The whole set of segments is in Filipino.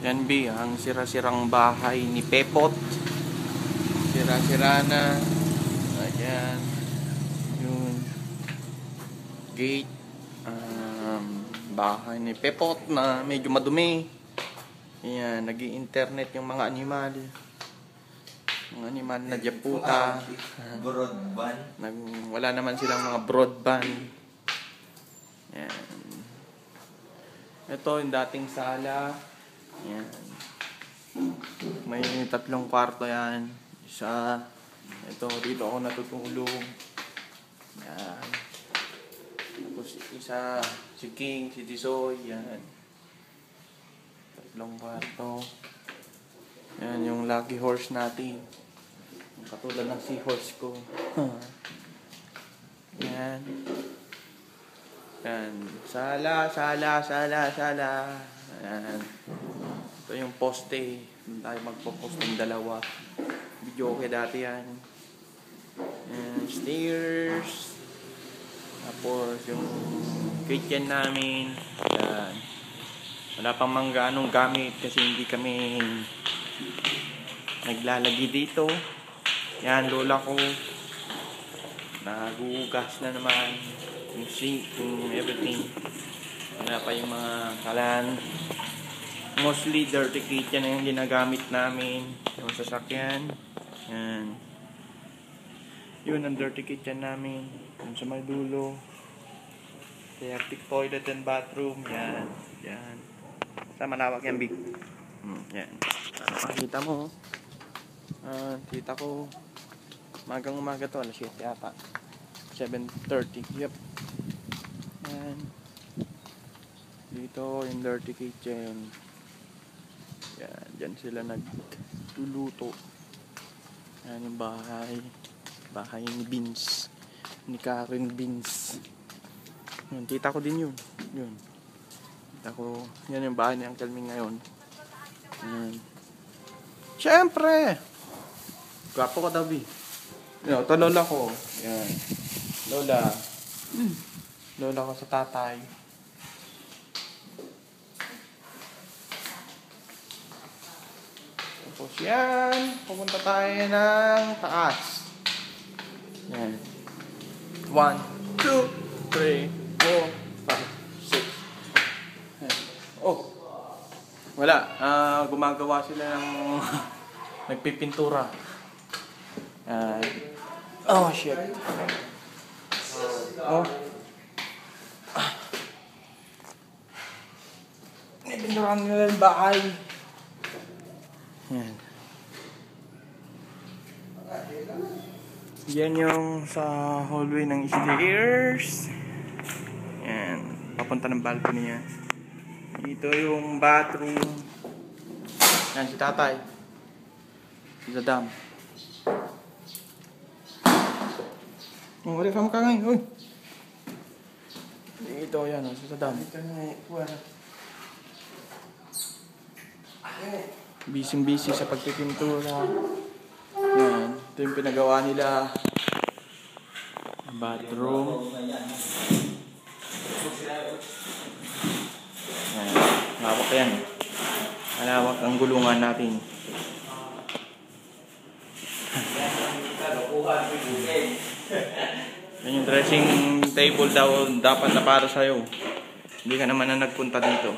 Yan B, ang sira-sirang bahay ni Pepot. Sira-sira na. Ayan. Yung gate. Bahay ni Pepot na medyo madumi. Ayan, nag-i-internet yung mga animal. Mga animal na diyaputa. Broadband. Wala naman silang mga broadband. Ayan. Ito yung dating sala. Ayan. May 3 kwarto yan. Isa. Ito, dito ako natutulog. Ayan. Tapos isa, si King, si Tisoy. Ayan. 3 kwarto. Ayan yung lucky horse natin. Katulad ng seahorse ko. Ayan. Ayan. Sala. Ayan. Ito yung poste. Doon tayo magpo-poste ng 2. Video okay dati yan. Ayan. Stairs. Tapos yung kitchen namin. Ayan. Wala pang mga anong gamit kasi hindi kami naglalagi dito. Yan, lola ko. Nagugas na naman. Yung sink, yung everything. Wala pa yung mga kalan. Mostly dirty kitchen na yung ginagamit namin. Yung sasakyan. Yan. Yun ang dirty kitchen namin. Yung sa may dulo. Electric toilet and bathroom. Yan. Yan. Sa malawak yan, big. Yan. Makikita mo. Kita ko. Magang umaga to. Alas 7 yata. 7:30. Yep. Yan. Dito yung dirty kitchen. Yan. Diyan sila nagluluto. Yan yung bahay. Bahay ni Beans. Ni Karen Beans. Yan. Tita ko din yun. Yun. Tita ko. Yan yung bahay ni Uncle Ming ngayon. Yan. Siyempre! Gwapo ko daw, B. Yan. Ito lola ko. Yan. Lola. Lola ko sa tatay. Tapos yan. Pupunta tayo ng taas. Yan. 1, 2, 3, 4, 5, 6. Oh. Wala. Gumagawa sila ng nagpipintura. Oh, shit. Oh. Nipinturan nila yung bahay. Yan. Yan yung sa hallway ng stairs. Yan. Papunta ng balcony niya. Dito yung bathroom. Yan si tatay. Si Dadam. Wala ka makangay. Uy. Dito yan. Si Dadam. Busy sa pagpipintura. Yan. Ito yung pinagawa nila. Bathroom. Yan. Malawak yan. Malawak ang gulungan natin. Yan yung dressing table daw dapat na para sa'yo. Hindi ka naman na nagpunta dito.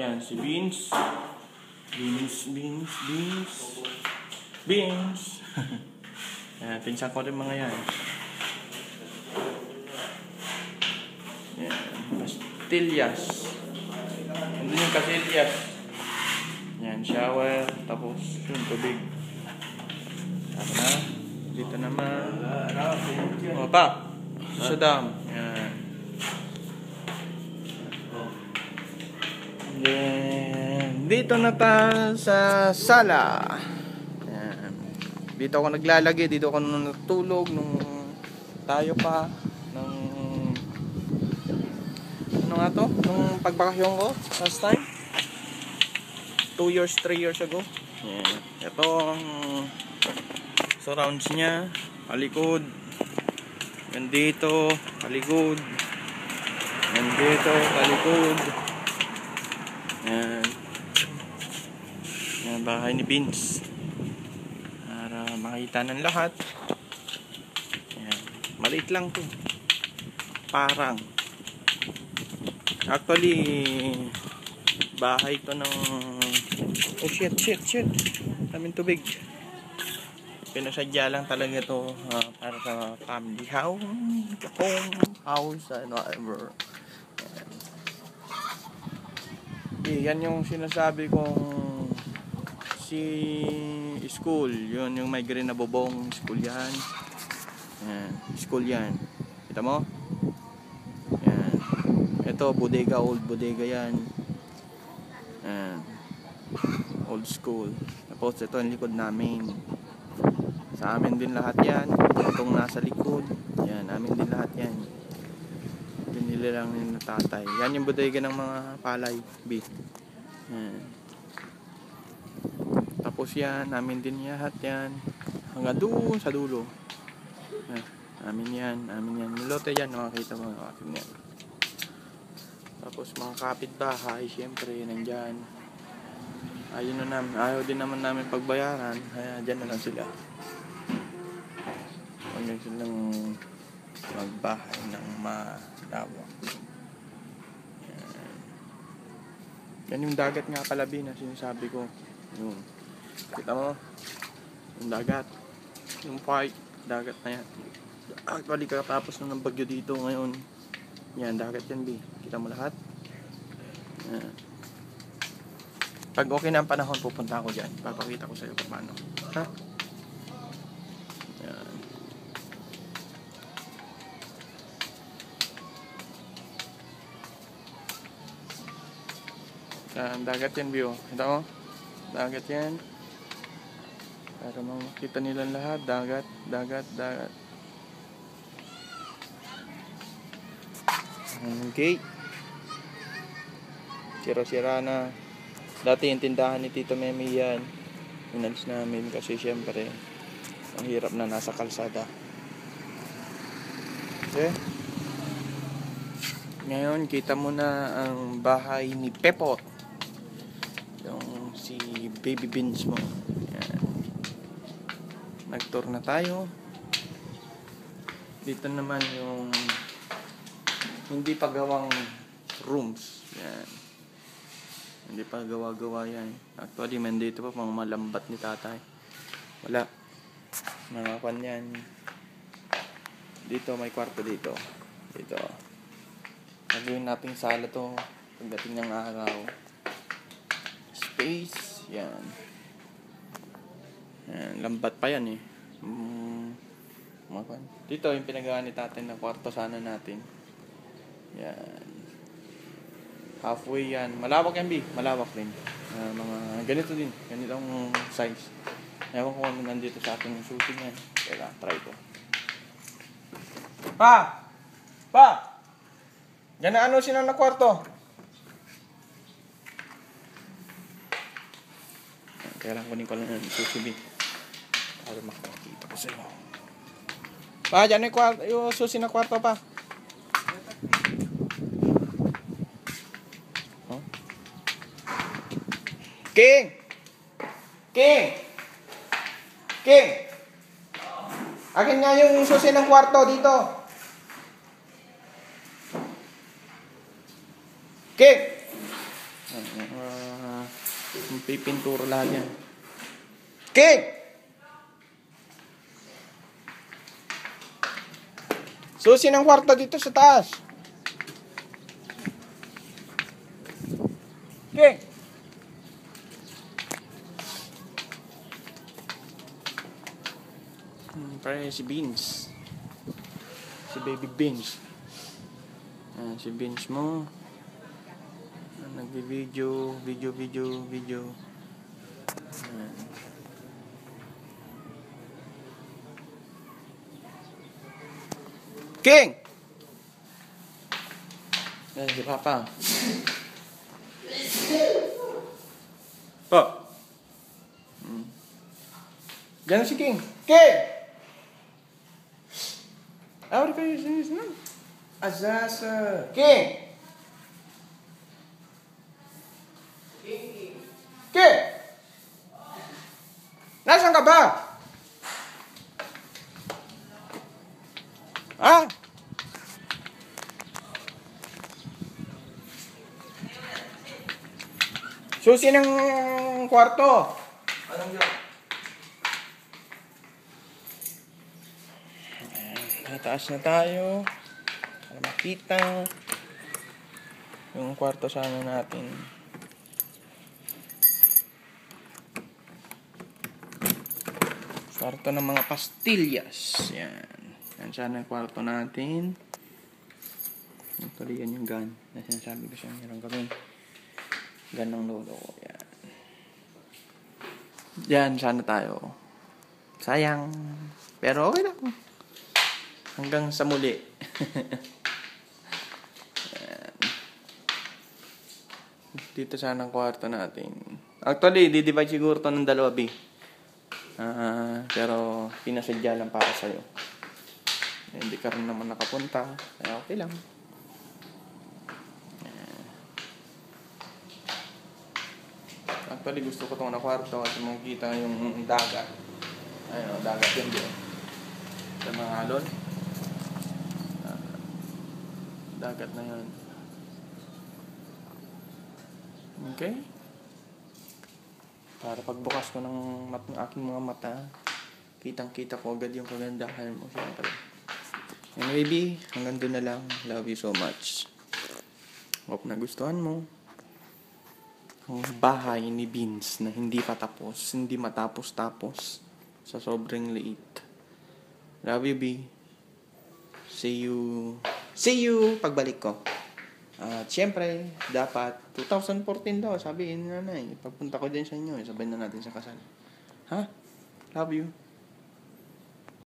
Yan, si Beans. Beans. Yan, pinsan ko rin mga yan. Yan, pastillas. Andun yung pastillas. Yan, shower. Tapos yung tubig. Tapos na. Dito naman. O, pa. Sa dam. Yan. Then, dito na tayo sa sala. Yan. Dito ako naglalagay. Dito ako natulog nung tayo pa. Nung ano nga to? Nung pagbakasyon ko last time. 2 years, 3 years ago. Yan. Ito ang surrounds niya. Palikod. Yan dito. Palikod. Yan dito. Palikod. Yan. Bahay ni Vince. Para makita ng lahat. Ayan. Maliit lang to. Parang. Actually, bahay to ng... Oh shit. Daming tubig. Pinasadya lang talaga to para sa family house, home house, and whatever. Yan yung sinasabi kong si school. Yun yung may green na bubong. School yan. Yan. School yan. Kita mo? Yan. Ito, bodega. Old bodega yan. Yan. Old school. Tapos ito yung likod namin. Sa amin din lahat yan. Itong nasa likod. Yan. Amin din lahat yan. Binili lang ng tatay. Yan yung bodega ng mga palay. Beef. Yan. Tapos yan. Amin din lahat yan. Hanggang doon sa dulo. Yan. Amin yan. Amin yan. Yung lote yan. Makakita mo. Amin yan. Tapos mga kapitbahay. Siyempre. Nandyan. Ayaw din naman namin pagbayaran. Kaya dyan na lang sila. Huwag na silang magbahay ng malawak. Yan yung dagat nga Calabi na sinasabi ko. Yun. Kita mo? Yung dagat. Yung park. Dagat na yan. Actually kakatapos ng bagyo dito ngayon. Yan, dagat yan B. Kita mo lahat? Yan. Pag okay na ang panahon, pupunta ako dyan. Papakita ko sa'yo kung paano. Ha? Yan. Yan, dagat yan, view. Ito mo? Dagat yan. Para makita nila lahat. Dagat. Okay. Sira-sira na. Dati yung tindahan ni Tito Memi yan. Inalis namin kasi syempre ang hirap na nasa kalsada. Okay. Ngayon kita mo na ang bahay ni Pepot. Yung si Baby Beans mo. Yan. Nag-tour na tayo. Dito naman yung hindi pa gawang rooms. Yan. Hindi pa gawa-gawa yan. Actually, man dito pa pang malambat ni tatay. Wala. Nakapan yan. Dito, may kwarto dito. Dito. Nagawin nating sala to. Pagdating ng araw. Space. Yan. Yan. Lambat pa yan eh. Dito, yung pinagawa ni tatay na kwarto sana natin. Yan. Halfway yan. Malawak yan, B. Malawak din. Mga ganito din. Ganitong size. Ewan ko kung nandito sa ating susi yan. Kaya, try ko. Pa! Yan na ano sinang na kwarto? Kaya lang kunin ko lang yung susi, B. Para makakita ko sa'yo. Pa, dyan yung susi na kwarto, pa. King! Akin nga yung susi ng kwarto dito. King! Pipintura lahat yan. King! Susi ng kwarto dito sa taas. King! Pare si Beans. Si Baby Beans. Si Beans mo. Nagbi-video. King! Si Papa. Diyan si King. King! Ahora kayo sinis na. Azasa. King! King! ka? Ah! Susi ng kwarto. Anong yun? Tataas na tayo. Para makita yung kwarto sana natin. Kwarto ng mga pastillas. Yan. Yan sana yung kwarto natin. Actually, yan yung gun. Na sinasabi ko siya, meron kami gun ng lolo ko. Yan. Yan, sana tayo. Sayang. Pero okay lang. Hanggang sa muli. Yan. Dito sana ang kwarto natin. Actually, di-divide siguro to ng dalawa, B. Pero pinasadya lang para sa'yo. Hindi ka rin naman nakapunta. Kaya okay lang. Actually, gusto ko itong na kwarto at makikita yung dagat. Ayun, dagat yun din. Sa mga alon. Dagat na yun. Okay? Para pagbukas ko ng aking mga mata, kitang-kita ko agad yung kagandahan mo. Siyempre. Anyway, B, hanggang doon na lang. Love you so much. Hope nagustuhan mo. Ang bahay ni Beans na hindi pa tapos, hindi matapos-tapos sa sobrang liit. Love you, B. See you pagbalik ko. At syempre, dapat 2014 daw, sabihin na nanay. Pagpunta ko din sa inyo, sabihin na natin sa kasal. Ha? Love you.